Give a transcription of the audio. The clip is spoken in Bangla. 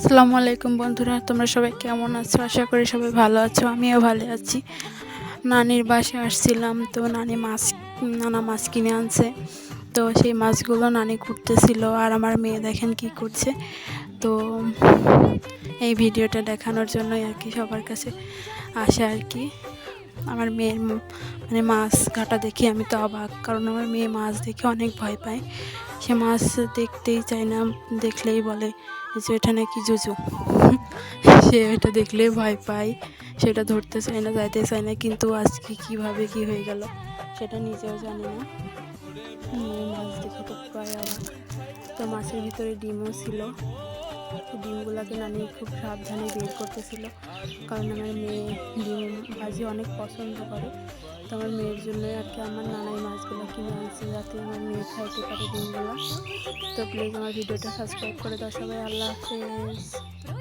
আসসালামু আলাইকুম বন্ধুরা, তোমরা সবাই কেমন আছো? আশা করি সবাই ভালো আছো। আমিও ভালো আছি। নানির বাসায় আসছিলাম, তো নানা মাছ কিনে আনছে। তো সেই মাছগুলো নানি কুটতেছিল, আর আমার মেয়ে দেখেন কি করছে। তো এই ভিডিওটা দেখানোর জন্যই আর কি সবার কাছে আসে আর কি। আমার মেয়ের মানে মাছ কাটা দেখে আমি তো অবাক, কারণ আমার মেয়ে মাছ দেখে অনেক ভয় পায়। সে মাছ দেখতেই চায় না, দেখলেই বলে যে এটা নাকি জুজু। সে এটা দেখলেই ভয় পায়, সেটা ধরতে চায় না, যাইতে চায় না। কিন্তু আজকে কীভাবে কি হয়ে গেল সেটা নিজেও জানি না। মাছ দেখে তো প্রায় অবাক। তো মাছের ভিতরে ডিমও ছিল। ডিমগুলোকে নানি খুব সাবধানে বের করতেছিল, কারণ আমার মেয়ে ডিম ভাজি অনেক পছন্দ করে। তো আমার মেয়ের জন্য আর কি আমার নানাই মাছগুলো কিনে আনছে, যাতে আমার মেয়ে খাইতে পারে ডিমগুলো। তো প্লিজ আমার ভিডিওটা সাবস্ক্রাইব করে দাও সবাই। আল্লাহ হাফেজ।